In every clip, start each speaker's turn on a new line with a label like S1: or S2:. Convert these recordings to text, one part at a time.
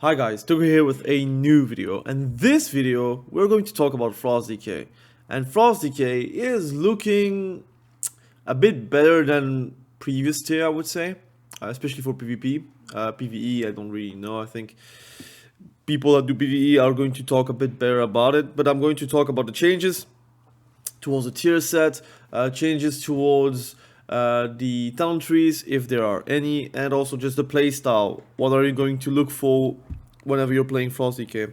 S1: Hi guys, Tugu here with a new video, and this video we're going to talk about Frost Decay. And Frost Decay is looking a bit better than previous tier, I would say, especially for PvP. PvE, I don't really know. I think people that do PvE are going to talk a bit better about it, but I'm going to talk about the changes towards the tier set, changes towards the talent trees, if there are any, and also just the playstyle. What are you going to look for whenever you're playing Frost Decay?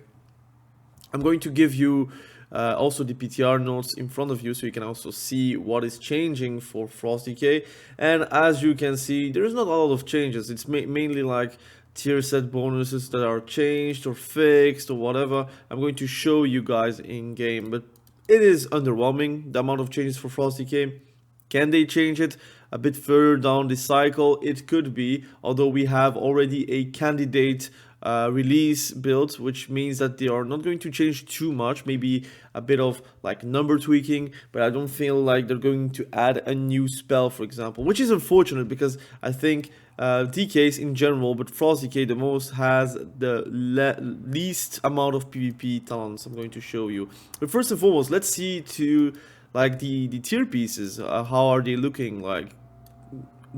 S1: I'm going to give you also the PTR notes in front of you, so you can also see what is changing for Frost Decay. And as you can see, there's not a lot of changes. It's mainly like tier set bonuses that are changed or fixed or whatever. I'm going to show you guys in game, but it is underwhelming, the amount of changes for Frost Decay. Can they change it a bit further down the cycle? It could be, although we have already a candidate release build, which means that they are not going to change too much, maybe a bit of like number tweaking, but I don't feel like they're going to add a new spell, for example, which is unfortunate because I think DKs in general, but Frost Decay the most, has the least amount of PvP talents I'm going to show you. But first and foremost, let's see to like the tier pieces. How are they looking? Like,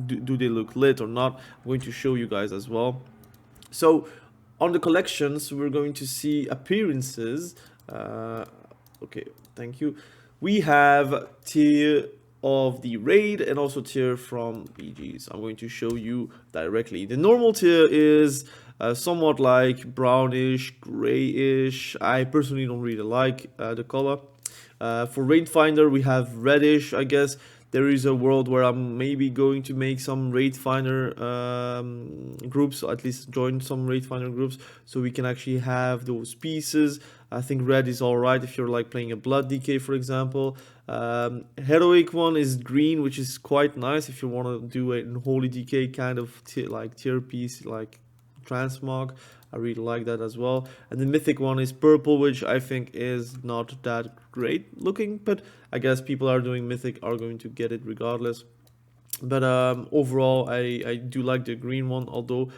S1: do they look lit or not? I'm going to show you guys as well. So on the collections, we're going to see appearances. Okay, thank you. We have tier of the raid and also tier from BGs. I'm going to show you directly. The normal tier is somewhat like brownish, grayish. I personally don't really like the color. For raid finder, we have reddish, I guess. There is a world where I'm maybe going to make some raid finder groups, or at least join some raid finder groups, so we can actually have those pieces. I think red is alright if you're like playing a blood DK, for example. Heroic one is green, which is quite nice if you want to do an unholy DK kind of tier piece, like transmog. I really like that as well. And the mythic one is purple, which I think is not that great looking, but I guess people are doing mythic are going to get it regardless. But overall, I do like the green one, although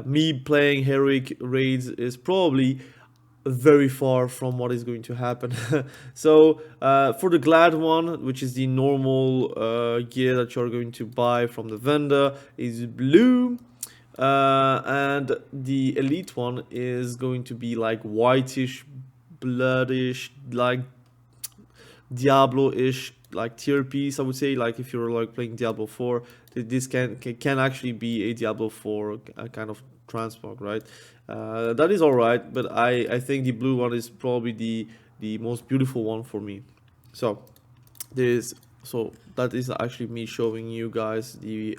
S1: me playing heroic raids is probably very far from what is going to happen. So for the glad one, which is the normal gear that you're going to buy from the vendor, is blue. And the elite one is going to be like whitish, bloodish, like Diablo-ish, like tier piece, I would say. Like if you're like playing Diablo 4, this can actually be a Diablo 4 kind of transmog, right? That is alright, but I think the blue one is probably the most beautiful one for me. So that is actually me showing you guys the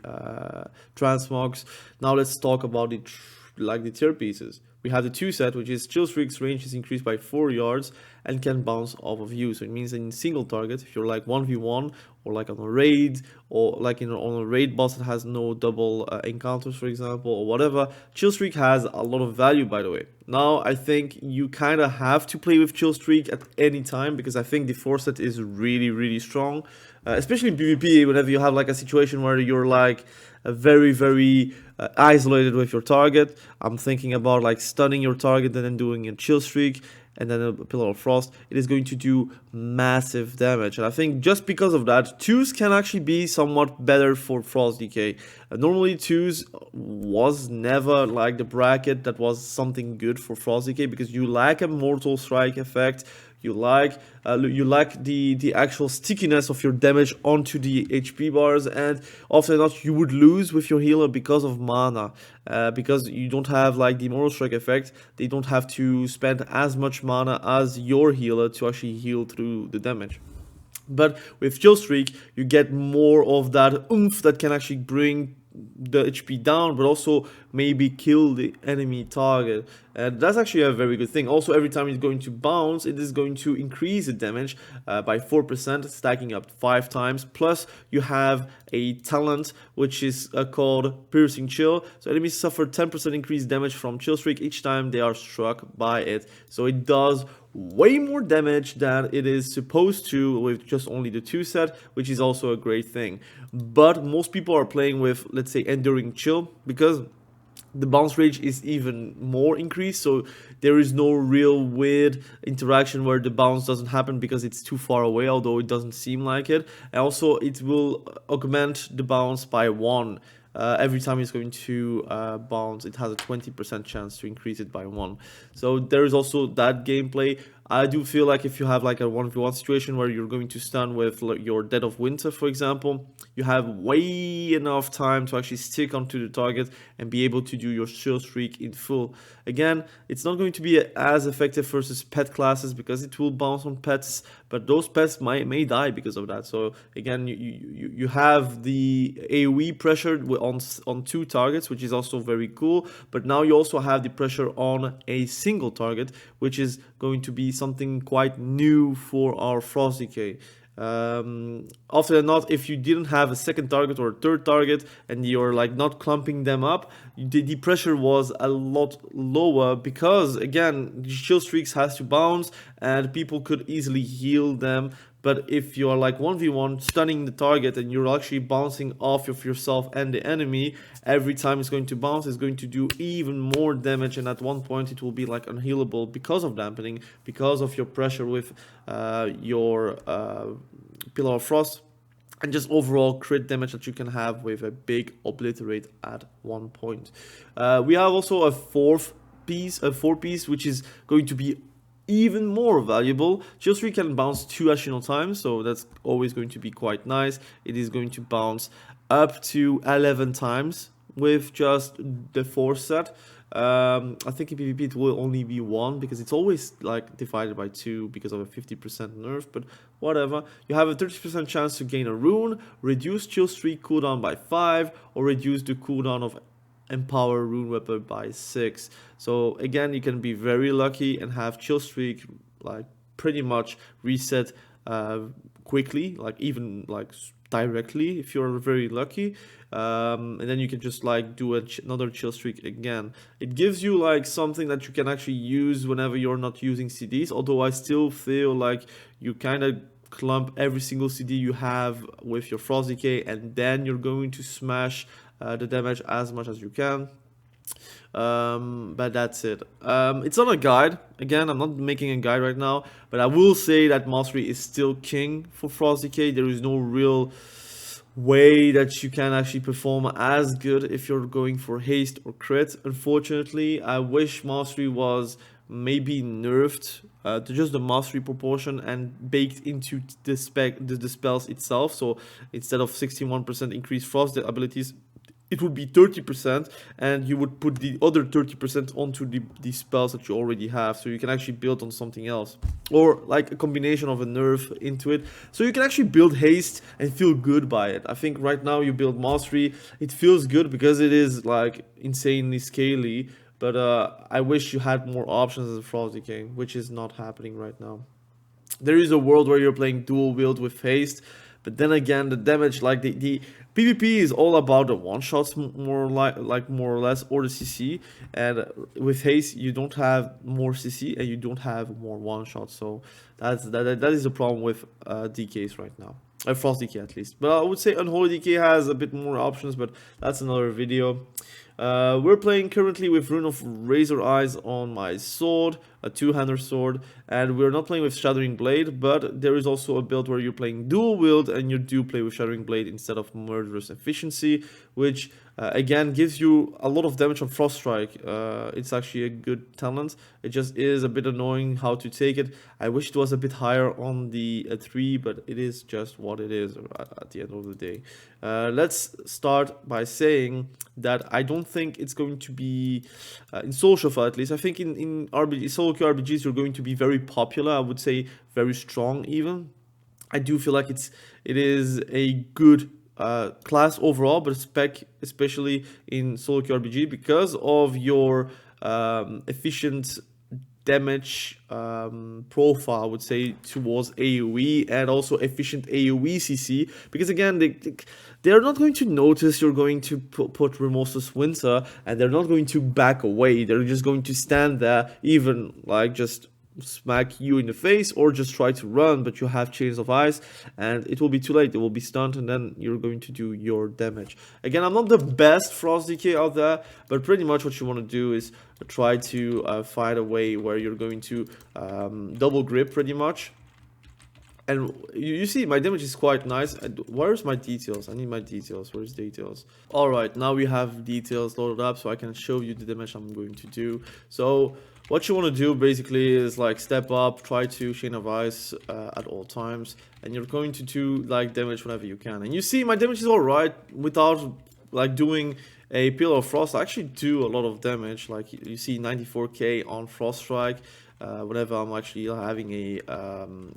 S1: transmogs. Now let's talk about the tier pieces. We have the 2 set, which is chill streak's range is increased by 4 yards and can bounce off of you. So it means that in single target, if you're like 1v1 or like on a raid, or like on a raid boss that has no double encounters, for example, or whatever, chill streak has a lot of value, by the way. Now I think you kind of have to play with chill streak at any time, because I think the 4 set is really strong, especially in PvP. Whenever you have like a situation where you're like very isolated with your target, I'm thinking about like stunning your target and then doing a chill streak and then a pillar of frost. It is going to do massive damage, and I think just because of that, 2s can actually be somewhat better for Frost Decay. Normally 2s was never like the bracket that was something good for Frost Decay, because you lack a mortal strike effect. You like the actual stickiness of your damage onto the HP bars, and often not you would lose with your healer because of mana, because you don't have like the mortal strike effect. They don't have to spend as much mana as your healer to actually heal through the damage. But with chill streak, you get more of that oomph that can actually bring the HP down, but also maybe kill the enemy target, and that's actually a very good thing. Also, every time it's going to bounce, it is going to increase the damage by 4%, stacking up 5 times. Plus you have a talent which is called piercing chill, so enemies suffer 10% increased damage from chill streak each time they are struck by it. So it does way more damage than it is supposed to with just only the 2 set, which is also a great thing. But most people are playing with, let's say, enduring chill, because the bounce rate is even more increased, so there is no real weird interaction where the bounce doesn't happen because it's too far away, although it doesn't seem like it. And also it will augment the bounce by 1. Every time it's going to bounce, it has a 20% chance to increase it by 1. So there is also that gameplay. I do feel like if you have like a 1v1 situation where you're going to stun with like your Dead of Winter, for example, you have way enough time to actually stick onto the target and be able to do your chill streak in full. Again, it's not going to be as effective versus pet classes because it will bounce on pets, but those pets may die because of that. So again, you have the AoE pressure on 2 targets, which is also very cool, but now you also have the pressure on a single target, which is going to be something quite new for our Frost Decay. Often than not, if you didn't have a second target or a third target and you're like not clumping them up, the pressure was a lot lower because again, the chill streaks has to bounce and people could easily heal them. But if you're like 1v1 stunning the target and you're actually bouncing off of yourself and the enemy, every time it's going to bounce, it's going to do even more damage, and at one point it will be like unhealable because of dampening, because of your pressure with your Pillar of Frost, and just overall crit damage that you can have with a big obliterate at one point. We have also a fourth piece, which is going to be even more valuable. Chill streak can bounce 2 additional times, so that's always going to be quite nice. It is going to bounce up to 11 times with just the 4 set. I think in PvP it will only be 1 because it's always like divided by 2 because of a 50% nerf, but whatever. You have a 30% chance to gain a rune, reduce chill streak cooldown by 5, or reduce the cooldown of empower rune weapon by 6. So again, you can be very lucky and have chill streak like pretty much reset quickly, like even like directly if you're very lucky, and then you can just like do another chill streak again. It gives you like something that you can actually use whenever you're not using CDs, although I still feel like you kind of clump every single CD you have with your Frost Decay, and then you're going to smash the damage as much as you can. But that's it. It's not a guide. Again, I'm not making a guide right now, but I will say that mastery is still king for Frost Decay. There is no real way that you can actually perform as good if you're going for haste or crit. Unfortunately, I wish mastery was maybe nerfed to just the mastery proportion and baked into the spells itself. So instead of 61% increased frost abilities, it would be 30%, and you would put the other 30% onto the spells that you already have, so you can actually build on something else, or like a combination of a nerf into it, so you can actually build haste and feel good by it. I think right now you build mastery, it feels good because it is like insanely scaly, but I wish you had more options as a Frost Decay, which is not happening right now. There is a world where you're playing dual wield with haste, but then again, the damage, like the PvP is all about the one-shots more or less, or the CC, and with haste you don't have more CC and you don't have more one-shots, so that is the problem with DKs right now. Frost Decay at least, but I would say Unholy DK has a bit more options, but that's another video. We're playing currently with Rune of Razor Eyes on my sword, a two-hander sword, and we're not playing with Shattering Blade, but there is also a build where you're playing dual wield and you do play with Shattering Blade instead of Murderous Efficiency, which again gives you a lot of damage on Frost Strike. It's actually a good talent. It just is a bit annoying how to take it. I wish it was a bit higher on the 3, but it is just what it is at the end of the day. Let's start by saying that I don't think it's going to be in Soul Shuffle, at least. I think in SOLOQ RPGs you're going to be very popular. I would say very strong even. I do feel like it is a good class overall, but SPEC especially in SOLOQ RPG because of your efficient damage profile, I would say, towards AoE, and also efficient AoE CC, because again they're not going to notice you're going to put Remorseless Winter, and they're not going to back away. They're just going to stand there, even like just smack you in the face, or just try to run, but you have chains of ice and it will be too late. They will be stunned and then you're going to do your damage. Again, I'm not the best Frost DK out there, but pretty much what you want to do is try to find a way where you're going to double grip pretty much. And you see my damage is quite nice. Where's my details? I need my details. Where's details? Alright, now we have details loaded up so I can show you the damage I'm going to do. So what you want to do basically is like step up, try to chain of ice at all times, and you're going to do like damage whenever you can. And you see my damage is alright without like doing a Pillar of Frost. I actually do a lot of damage. Like you see 94k on Frost Strike. Whenever I'm actually having a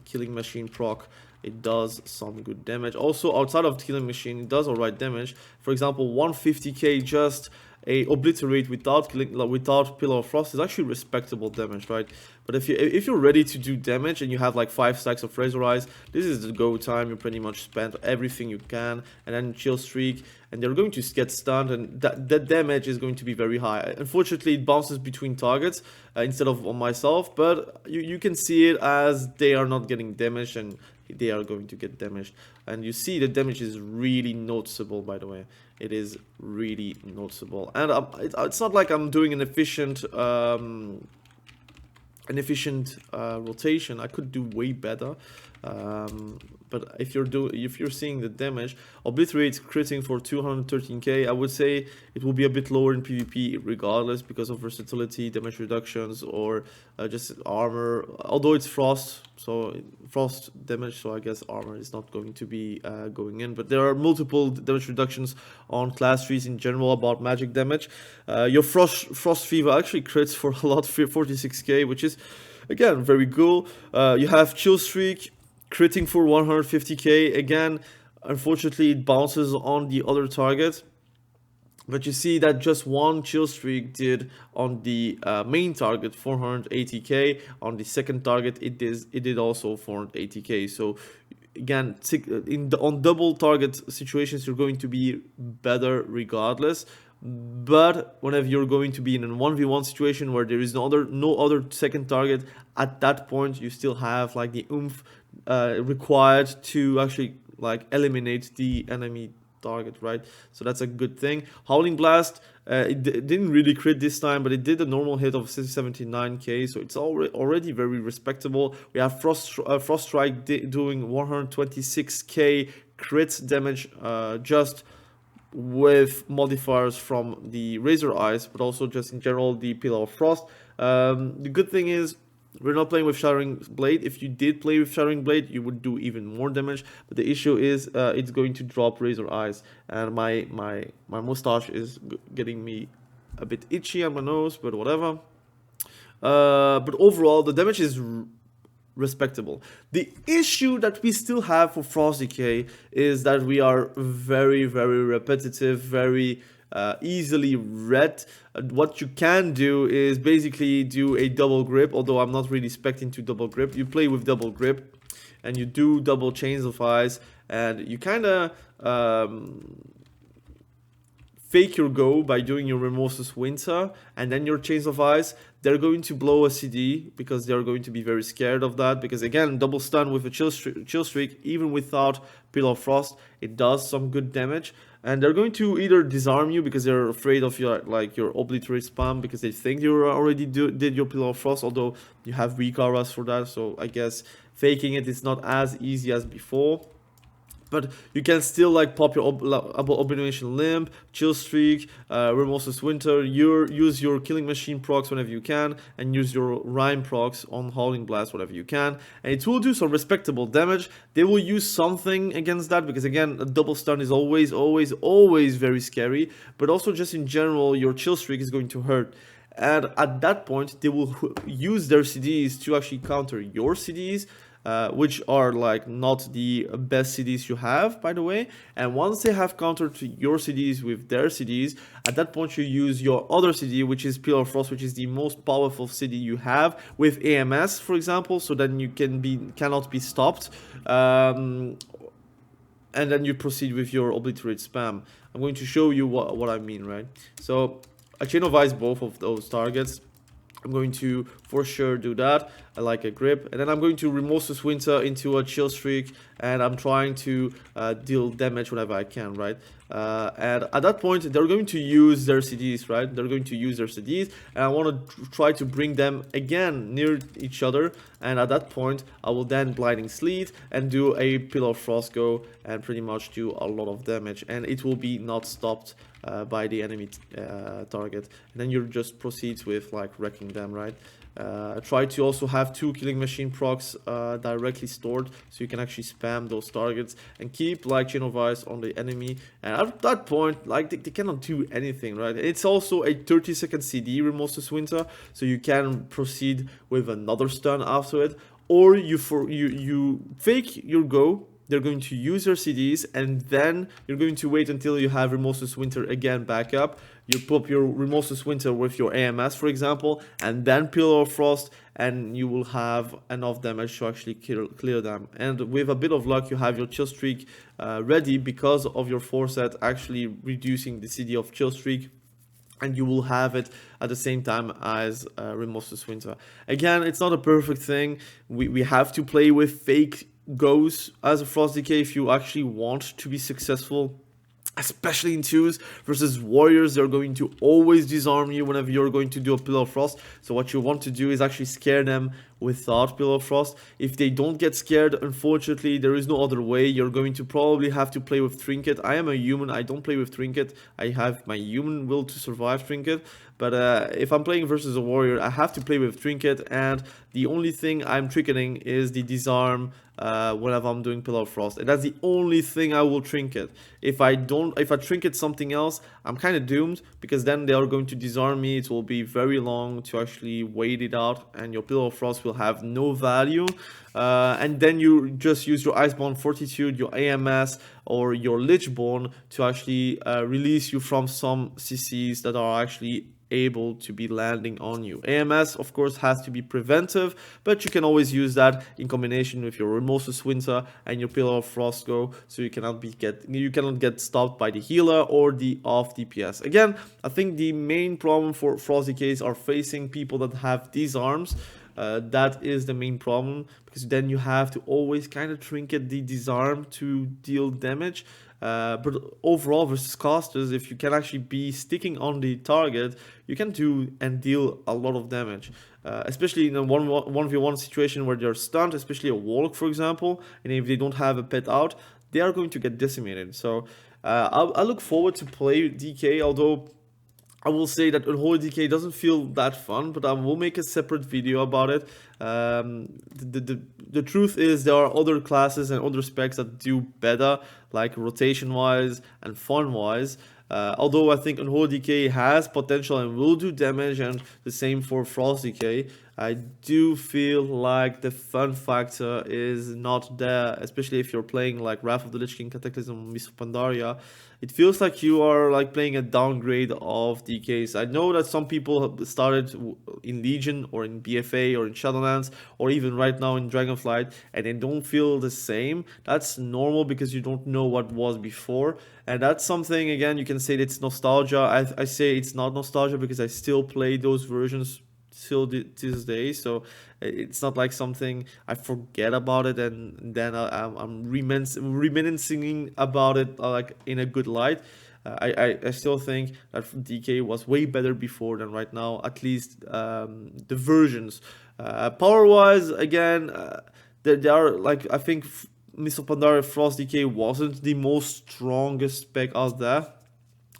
S1: killing machine proc, it does some good damage. Also outside of killing machine, it does alright damage. For example, 150k just a obliterate without Pillar of Frost is actually respectable damage, right? But if you're ready to do damage and you have like 5 stacks of Razor Eyes, this is the go time. You pretty much spend everything you can, and then chill streak, and they're going to get stunned, and that damage is going to be very high. Unfortunately, it bounces between targets instead of on myself, but you can see it as they are not getting damaged and they are going to get damaged. And you see the damage is really noticeable, by the way. It is really noticeable, and it's not like I'm doing an efficient rotation. I could do way better, but if you're seeing the damage, obliterate critting for 213k, I would say it will be a bit lower in PvP regardless because of versatility, damage reductions, or just armor. Although it's frost, so frost damage, so I guess armor is not going to be going in. But there are multiple damage reductions on class trees in general about magic damage. Your frost fever actually crits for a lot, 46k, which is again very cool. You have chill streak critting for 150k. Again, unfortunately it bounces on the other target, but you see that just one chill streak did on the main target 480k. On the second target it did also 480k. So again, on double target situations you're going to be better regardless. But whenever you're going to be in a 1v1 situation where there is no other second target, at that point you still have like the oomph required to actually like eliminate the enemy target, right? So that's a good thing. Howling Blast, it didn't really crit this time, but it did a normal hit of 79k, so it's already very respectable. We have Frost Strike doing 126k crit damage just with modifiers from the Razor Eyes, but also just in general the Pillar of Frost. The good thing is we're not playing with Shattering Blade. If you did play with Shattering Blade, you would do even more damage. But the issue is it's going to drop Razor Eyes, and my mustache is getting me a bit itchy on my nose, but whatever. But overall, the damage is respectable. The issue that we still have for Frost Decay is that we are very, very repetitive, very easily read. What you can do is basically do a double grip, although I'm not really expecting to double grip. You play with double grip and you do double chains of ice, and you kind of fake your go by doing your Remorseless Winter and then your Chains of Ice. They're going to blow a CD because they're going to be very scared of that, because again, double stun with a chill streak, even without Pillar of Frost, it does some good damage. And they're going to either disarm you because they're afraid of your obliterate spam, because they think you already did your Pillar of Frost, although you have weak auras for that, so I guess faking it is not as easy as before. But you can still like pop your Abomination Limb, Chill Streak, Remorseless Winter, use your Killing Machine procs whenever you can, and use your Rhyme procs on Howling Blast whenever you can. And it will do some respectable damage. They will use something against that, because again, a double stun is always very scary. But also just in general, your Chill Streak is going to hurt. And at that point, they will use their CDs to actually counter your CDs. Which are like not the best CDs you have, by the way. And once they have countered your CDs with their CDs, at that point you use your other CD, which is Pillar of Frost, which is the most powerful CD you have, with AMS, for example, so then you cannot be stopped. And then you proceed with your Obliterate spam. I'm going to show you what I mean, right? So I Chain of Ice both of those targets. I'm going to for sure do that. I like a grip, and then I'm going to remove this winter into a chill streak, and I'm trying to deal damage whenever I can, right? And at that point, they're going to use their CDs, right? They're going to use their CDs, and I want to try to bring them again near each other. And at that point, I will then Blinding Sleet and do a Pillar of Frost go and pretty much do a lot of damage, and it will be not stopped by the enemy target. And then you just proceed with like wrecking them, right? Try to also have 2 killing machine procs directly stored, so you can actually spam those targets and keep like Chain of Ice on the enemy. And at that point, like they cannot do anything, right? It's also a 30-second CD Remorseless Winter, so you can proceed with another stun after it, or you fake your go. They're going to use your CDs, and then you're going to wait until you have Remorseless Winter again back up. You pop your Remorseless Winter with your AMS, for example, and then Pillar of Frost, and you will have enough damage to actually clear them. And with a bit of luck, you have your Chill Streak ready because of your Forset actually reducing the CD of Chill Streak, and you will have it at the same time as Remorseless Winter. Again, it's not a perfect thing. We have to play with fake goes as a Frost Decay if you actually want to be successful, especially in 2s versus warriors. They're going to always disarm you whenever you're going to do a Pillar of Frost. So what you want to do is actually scare them without Pillar of Frost. If they don't get scared, unfortunately, there is no other way. You're going to probably have to play with Trinket. I am a human. I don't play with Trinket. I have my human will to survive Trinket. But if I'm playing versus a warrior, I have to play with Trinket, and the only thing I'm trinketing is the disarm whenever I'm doing Pillar of Frost, and that's the only thing I will trinket. If I trinket something else, I'm kind of doomed, because then they are going to disarm me. It will be very long to actually wait it out, and your Pillar of Frost will have no value. And then you just use your Iceborne Fortitude, your AMS, or your Lichborn to actually release you from some CCs that are actually able to be landing on you. AMS of course has to be preventive, but you can always use that in combination with your Remorseless Winter and your Pillar of Frost go, so you cannot get stopped by the healer or the off DPS. Again, I think the main problem for Frost Decays are facing people that have these arms. That is the main problem, because then you have to always kind of trinket the disarm to deal damage. But overall versus casters, if you can actually be sticking on the target, you can do and deal a lot of damage. Especially in a 1v1 situation where they're stunned, especially a Wotlk for example, and if they don't have a pet out, they are going to get decimated. So I look forward to play DK, although I will say that Unholy DK doesn't feel that fun, but I will make a separate video about it. The truth is there are other classes and other specs that do better, like rotation-wise and fun-wise. Although I think Unholy DK has potential and will do damage, and the same for Frost DK, I do feel like the fun factor is not there, especially if you're playing like Wrath of the Lich King, Cataclysm, Mists of Pandaria. It feels like you are like playing a downgrade of DKs. I know that some people have started in Legion or in BFA or in Shadowlands or even right now in Dragonflight, and they don't feel the same. That's normal because you don't know what was before, and that's something, again, you can say it's nostalgia. I say it's not nostalgia because I still play those versions till this day, so it's not like something I forget about it and then I'm reminiscing about it like in a good light. I still think that DK was way better before than right now, at least the versions. Power wise, again, there are like, I think Mists of Pandaria Frost DK wasn't the most strongest spec out there.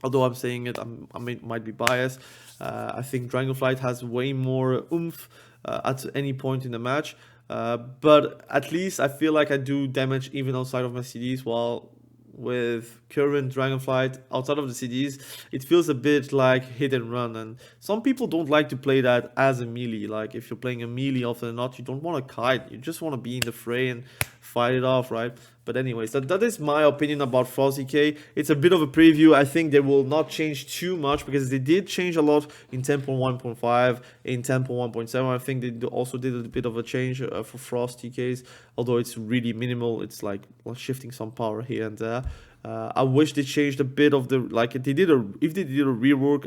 S1: Although I'm saying it, I might be biased. I think Dragonflight has way more oomph at any point in the match. But at least I feel like I do damage even outside of my CDs, while with current Dragonflight outside of the CDs, it feels a bit like hit and run. And some people don't like to play that as a melee. Like if you're playing a melee often than not, you don't want to kite. You just want to be in the fray and fight it off, right? But anyways, that is my opinion about Frost DK. It's a bit of a preview. I think they will not change too much because they did change a lot in 10.1.5, in 10.1.7. I think they also did a bit of a change for Frost DKs, although it's really minimal. It's like shifting some power here and there. I wish they changed a bit of the, like, if they did a rework,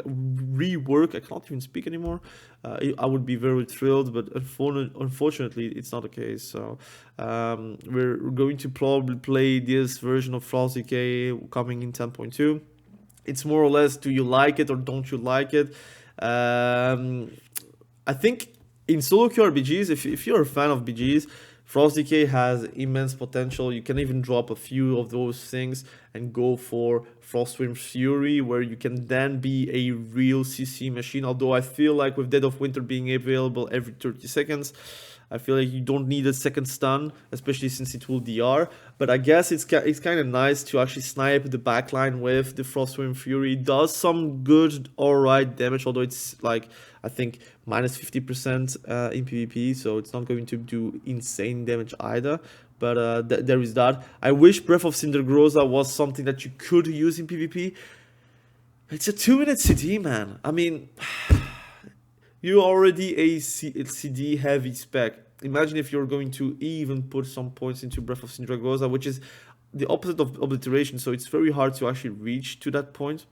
S1: I can't even speak anymore. I would be very thrilled, but unfortunately it's not the case. So we're going to probably play this version of FrostDK coming in 10.2. It's more or less, do you like it or don't you like it? I think in solo queue RPGs, if you're a fan of BGs, FrostDK has immense potential. You can even drop a few of those things and go for Frostwind Fury, where you can then be a real CC machine. Although I feel like with Dead of Winter being available every 30 seconds, I feel like you don't need a second stun, especially since it will DR. But I guess it's kind of nice to actually snipe the backline with the Frostwind Fury. It does some good, alright damage, although it's like, I think, minus 50% in PvP, so it's not going to do insane damage either. But there is that. I wish Breath of Cindergrosa was something that you could use in PvP. It's a 2-minute CD, man. I mean, you're already a CD heavy spec. Imagine if you're going to even put some points into Breath of Cindergrosa, which is the opposite of obliteration, so it's very hard to actually reach to that point.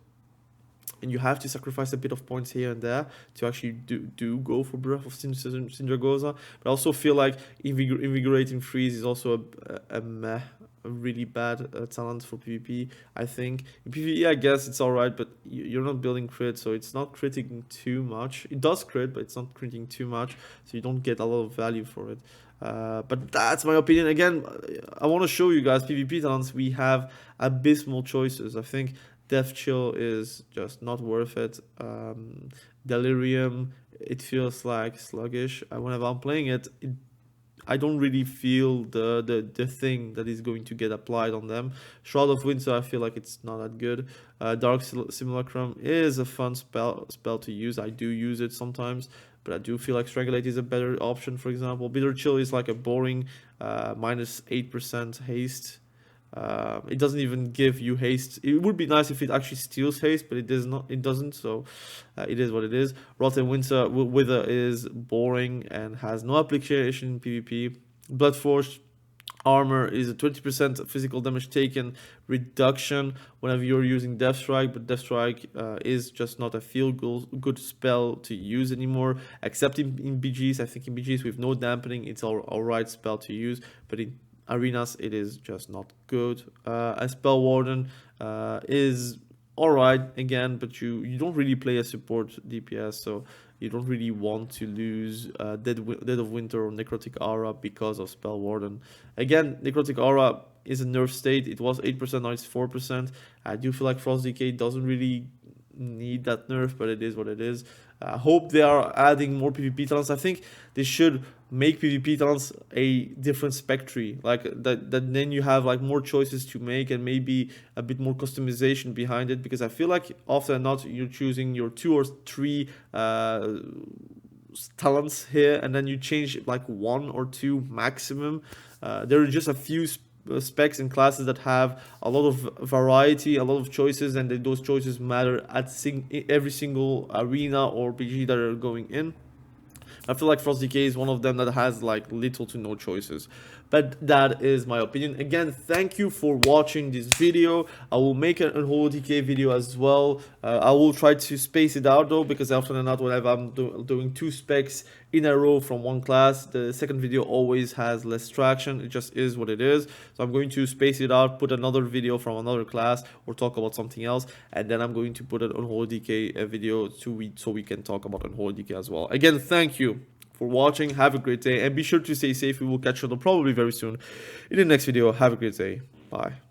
S1: And you have to sacrifice a bit of points here and there to actually do go for Breath of Cindergrosa. But I also feel like Invigorating Freeze is also a really bad talent for PvP, I think. In PvE, I guess it's alright, but you're not building crit, so it's not critting too much. It does crit, but it's not critting too much, so you don't get a lot of value for it. But that's my opinion. Again, I want to show you guys PvP talents. We have abysmal choices. I think Death Chill is just not worth it. Delirium, it feels like sluggish. Whenever I'm playing it, I don't really feel the thing that is going to get applied on them. Shroud of Winter, I feel like it's not that good. Dark Simulacrum is a fun spell to use. I do use it sometimes, but I do feel like Strangulate is a better option, for example. Bitter Chill is like a boring minus 8% haste. It doesn't even give you haste. It would be nice if it actually steals haste, but it does not. It doesn't. So it is what it is. Rotten Wither is boring and has no application in PvP. Bloodforged armor is a 20% physical damage taken reduction whenever you're using Death Strike, but Death Strike is just not a feel good spell to use anymore, except in BGs. I think in BGs with no dampening, it's alright spell to use, but in arenas it is just not good. A Spell Warden is alright again, but you don't really play a support DPS, so you don't really want to lose Dead of Winter or Necrotic Aura because of Spell Warden. Again, Necrotic Aura is a nerf state. It was 8%, now it's 4%. I do feel like FrostDK doesn't really need that nerf, but it is what it is. I hope they are adding more PvP talents. I think they should make PvP talents a different spec tree, like that then you have like more choices to make and maybe a bit more customization behind it, because I feel like often not you're choosing your 2 or 3 talents here and then you change like 1 or 2 maximum. There are just a few specs and classes that have a lot of variety, a lot of choices, and those choices matter at every single arena or PG that are going in. I feel like FrostDK is one of them that has like little to no choices. But that is my opinion. Again, thank you for watching this video. I will make an unholy DK video as well. I will try to space it out though, because often than not, whenever I'm doing 2 specs in a row from one class, the second video always has less traction. It just is what it is. So I'm going to space it out, put another video from another class or talk about something else, and then I'm going to put an unholy DK video so we can talk about unholy DK as well. Again, thank you for watching. Have a great day and be sure to stay safe. We will catch you probably very soon in the next video. Have a great day. Bye.